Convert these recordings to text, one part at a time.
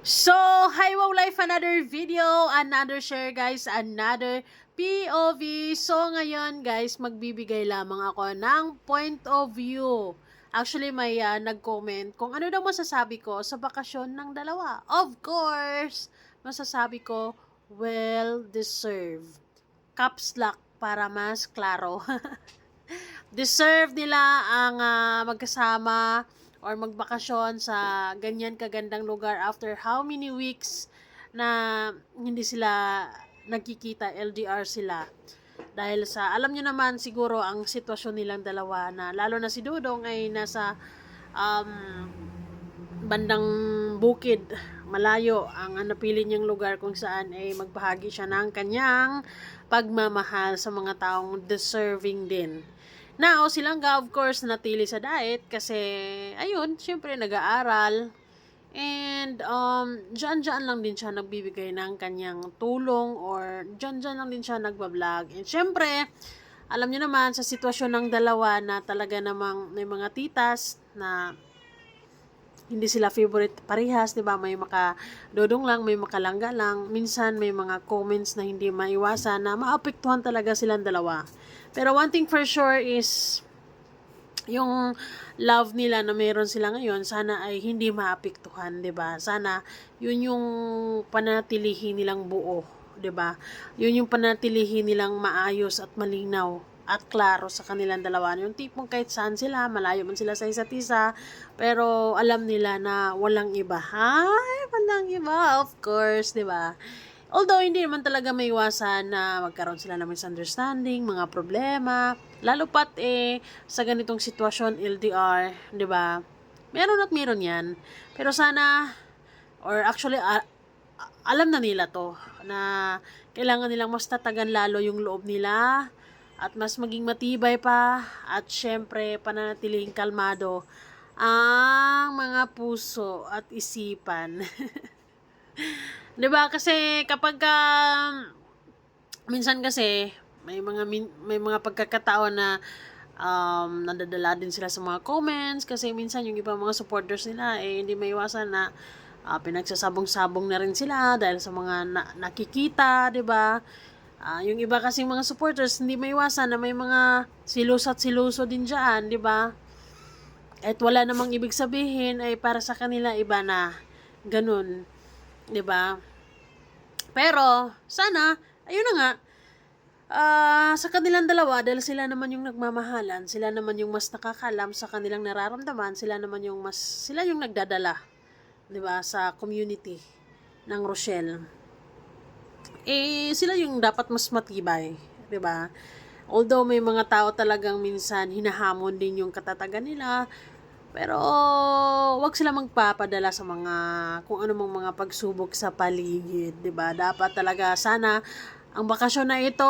So, hi wow life, another video, another share guys, another POV. So, ngayon guys, magbibigay lamang ako ng point of view. Actually, may nag-comment kung ano daw masasabi ko sa bakasyon ng dalawa. Of course, masasabi ko, well deserved. Caps lock para mas klaro. Deserve nila ang magkasama or magbakasyon sa ganyan kagandang lugar after how many weeks na hindi sila nagkikita, LDR sila. Dahil sa, alam nyo naman siguro ang sitwasyon nilang dalawa na lalo na si Dudong ay nasa um, bandang bukid, malayo ang napili niyang lugar kung saan ay magbahagi siya ng kanyang pagmamahal sa mga taong deserving din. Now, silangga of course natili sa diet kasi ayun, syempre nag-aaral and dyan lang din siya nagbibigay ng kanyang tulong or dyan lang din siya nagbablog. And syempre, alam niyo naman sa sitwasyon ng dalawa na talaga namang may mga titas na hindi sila favorite parehas, 'di ba? May makadodong lang, may makalangga lang. Minsan may mga comments na hindi maiwasan na maapektuhan talaga silang dalawa. Pero one thing for sure is yung love nila na meron sila ngayon, sana ay hindi maapektuhan, 'di ba? Sana yun yung panatilihin nilang buo, 'di ba? Yun yung panatilihin nilang maayos at malinaw at klaro sa kanilang dalawa. Yung tipong kahit saan sila, malayo man sila sa isa't isa, pero alam nila na walang iba. Ay, walang iba, of course, 'di ba? Although hindi naman talaga may iwasan na magkaroon sila ng misunderstanding, mga problema, lalo pat sa ganitong sitwasyon LDR, 'di ba? Meron at meron 'yan. Pero sana or actually alam na nila to na kailangan nilang mas tatagan lalo yung loob nila at mas maging matibay pa at syempre pananatiling kalmado ang mga puso at isipan. 'Di ba? Kasi kapag minsan kasi may mga pagkakataon na nadadala din sila sa mga comments kasi minsan yung ibang mga supporters nila hindi maiwasan na pinagsasabong-sabong na rin sila dahil sa mga nakikita, 'di ba? Yung iba kasing mga supporters hindi maiwasan na may mga silos at siluso din diyan, 'di ba? At wala namang ibig sabihin ay para sa kanila iba na ganun, 'di ba? Pero sana ayun na nga, sa kanilang dalawa dahil sila naman yung nagmamahalan, sila naman yung mas nakakalam sa kanilang nararamdaman, sila yung nagdadala, 'di ba, sa community ng Rochelle. Sila yung dapat mas matibay, 'di ba? Although may mga tao talagang minsan hinahamon din yung katatagan nila, pero wag sila magpapadala sa mga kung ano mang mga pagsubok sa paligid, 'di ba? Dapat talaga sana ang bakasyon na ito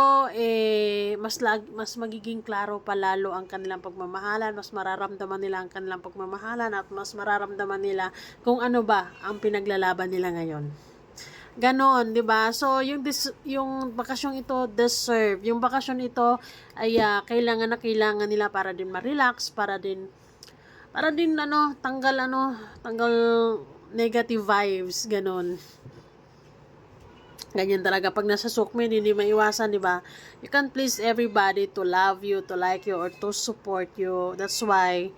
mas magiging klaro pa lalo ang kanilang pagmamahalan, mas mararamdaman nila ang kanilang pagmamahalan at mas mararamdaman nila kung ano ba ang pinaglalaban nila ngayon. Ganon, 'di ba? So, yung bakasyong ito deserve. Yung bakasyon ito ay kailangan nila para din ma-relax, para din tanggal negative vibes, ganon. Ganyan talaga pag nasa sukmin, hindi maiwasan, 'di ba? You can't please everybody to love you, to like you or to support you. That's why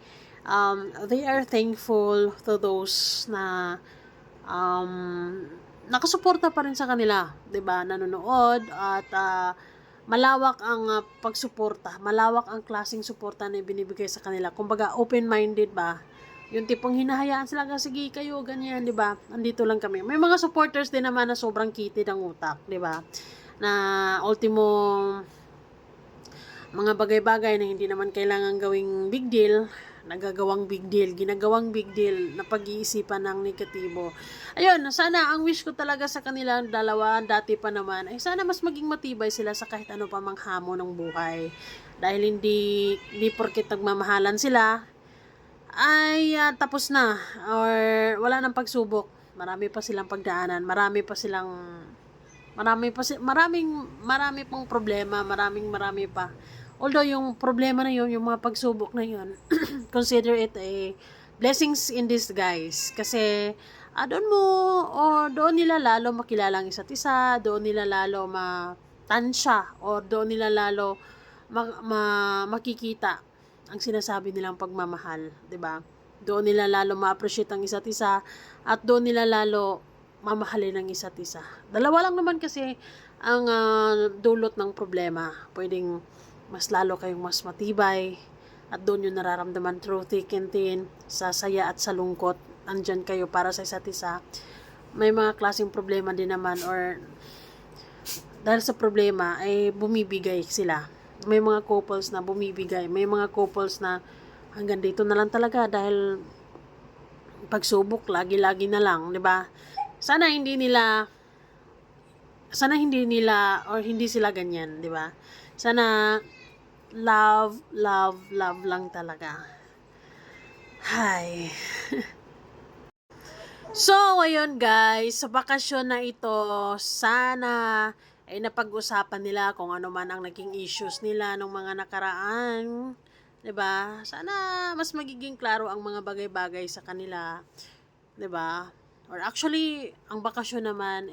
they are thankful to those na nakasuporta pa rin sa kanila, 'di ba? Nanonood at malawak ang pagsuporta, malawak ang klaseng suporta na binibigay sa kanila. Kumbaga open-minded ba? Yung tipong hinahayaan sila sige kayo ganyan, 'di ba? Andito lang kami. May mga supporters din naman na sobrang kitid ang utak, 'di ba? Na ultimo mga bagay-bagay na hindi naman kailangan gawing big deal, ginagawang big deal na pag-iisipan ng negatibo. Ayun, sana ang wish ko talaga sa kanilang dalawa, dati pa naman, ay sana mas maging matibay sila sa kahit ano pa mang hamon ng buhay. Dahil hindi porket nagmamahalan sila, ay tapos na or wala nang pagsubok. Marami pa silang pagdaanan, marami pang problema, marami pa. Although yung problema na yun, yung mga pagsubok na yun, consider it a blessings in disguise. Kasi doon mo o doon nila lalo makilala ang isa't isa, doon nila lalo matansya o doon nila lalo makikita ang sinasabi nilang pagmamahal, 'di ba? Doon nila lalo ma-appreciate ang isa't isa at doon nila lalo mamahalin ang isa't isa. Dalawa lang naman kasi ang dulot ng problema. Pwedeng mas lalo kayong mas matibay at doon yung nararamdaman through thick and thin, sa saya at sa lungkot. Andyan kayo para sa isa't isa. May mga klaseng problema din naman or dahil sa problema ay bumibigay sila. May mga couples na bumibigay. May mga couples na hanggang dito na lang talaga dahil pagsubok lagi-lagi na lang, 'di ba? Sana hindi nila or hindi sila ganyan, 'di ba? Sana love, love, love lang talaga. Hay. So, ayun guys, sa bakasyon na ito, sana ay napag-usapan nila kung ano man ang naging issues nila nung mga nakaraan. 'Di ba? Sana mas magiging klaro ang mga bagay-bagay sa kanila, 'di ba? Or actually, ang bakasyon naman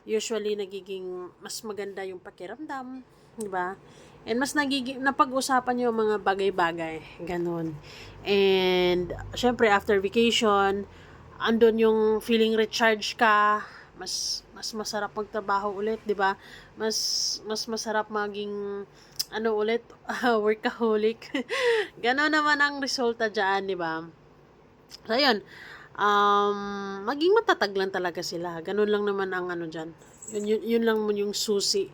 usually nagiging mas maganda yung pakiramdam, 'di ba? And mas nagiging napag-usapan yung mga bagay-bagay, ganun. And syempre after vacation, andun yung feeling recharge ka, mas masarap magtrabaho ulit, 'di ba? Mas masarap maging ulit, workaholic. Ganon naman ang resulta diyan, 'di ba? So ayun, maging matatag lang talaga sila. Ganon lang naman ang diyan. Yun lang yung susi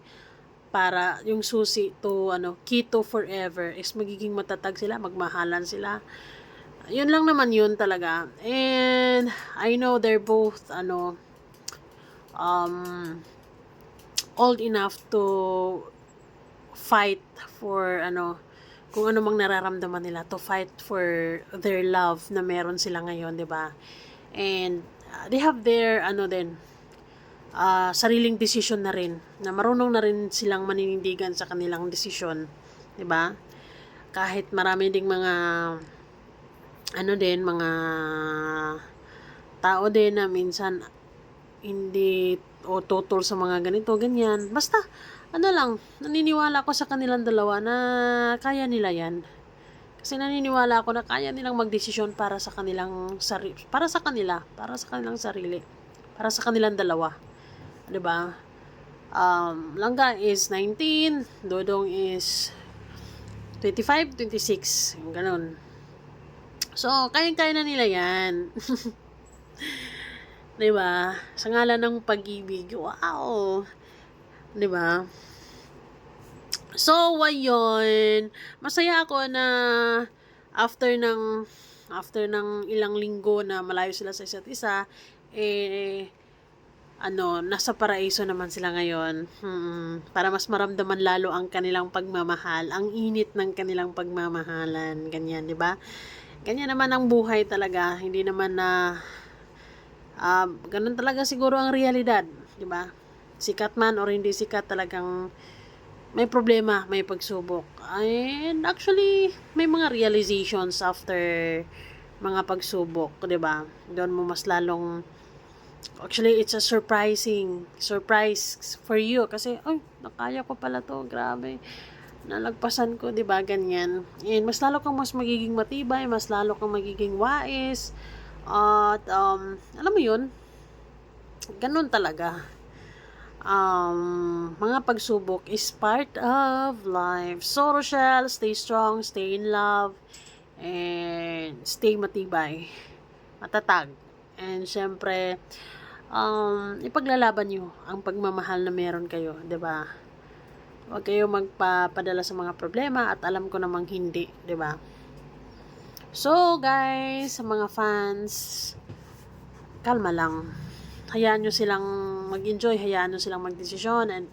para yung susi to keto forever is magiging matatag sila, magmahalan sila. Yun lang naman yun talaga. And I know they're both old enough to fight for kung ano mang nararamdaman nila, to fight for their love na meron sila ngayon, 'di ba? And they have their sariling desisyon na rin, na marunong na rin silang maninindigan sa kanilang desisyon, 'di ba? Kahit marami ding mga mga tao din na minsan hindi o tutol sa mga ganito, ganyan. Basta, naniniwala ako sa kanilang dalawa na kaya nila yan. Kasi naniniwala ako na kaya nilang magdesisyon para sa kanilang para sa kanilang sarili, para sa kanilang dalawa. 'Di ba? Langga is 19, Dodong is 25, 26, ganun. So, kaya na nila yan. 'Di ba? Sa ngalan ng pag-ibig. Wow. 'Di ba? So, ayun. Masaya ako na after ng ilang linggo na malayo sila sa isa't isa, nasa paraiso naman sila ngayon. Para mas maramdaman lalo ang kanilang pagmamahal, ang init ng kanilang pagmamahalan, ganyan, 'di ba? Ganyan naman ang buhay talaga. Hindi naman na ganun talaga siguro ang realidad, 'di ba? Sikat man or hindi sikat, talagang may problema, may pagsubok. And actually, may mga realizations after mga pagsubok, 'di ba? Doon mo mas lalong actually it's a surprise for you kasi nakaya ko pala 'to, grabe. Nalagpasan ko, 'di ba, ganyan. And mas lalo kang mas magiging matibay, mas lalo kang magiging wais. At alam mo 'yun, ganun talaga. Mga pagsubok is part of life. So, Rochelle, stay strong, stay in love, and stay matibay, matatag. And syempre, ipaglalaban nyo ang pagmamahal na meron kayo, 'di ba? Huwag kayo magpapadala sa mga problema at alam ko namang hindi, 'di ba? So, guys, sa mga fans, kalma lang. Hayaan nyo silang mag-enjoy, hayaan nyo silang magdesisyon, and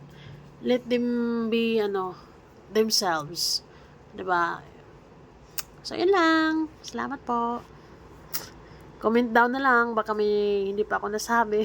let them be, themselves. 'Di ba? So, yun lang. Salamat po. Comment down na lang, baka may hindi pa ako nasabi.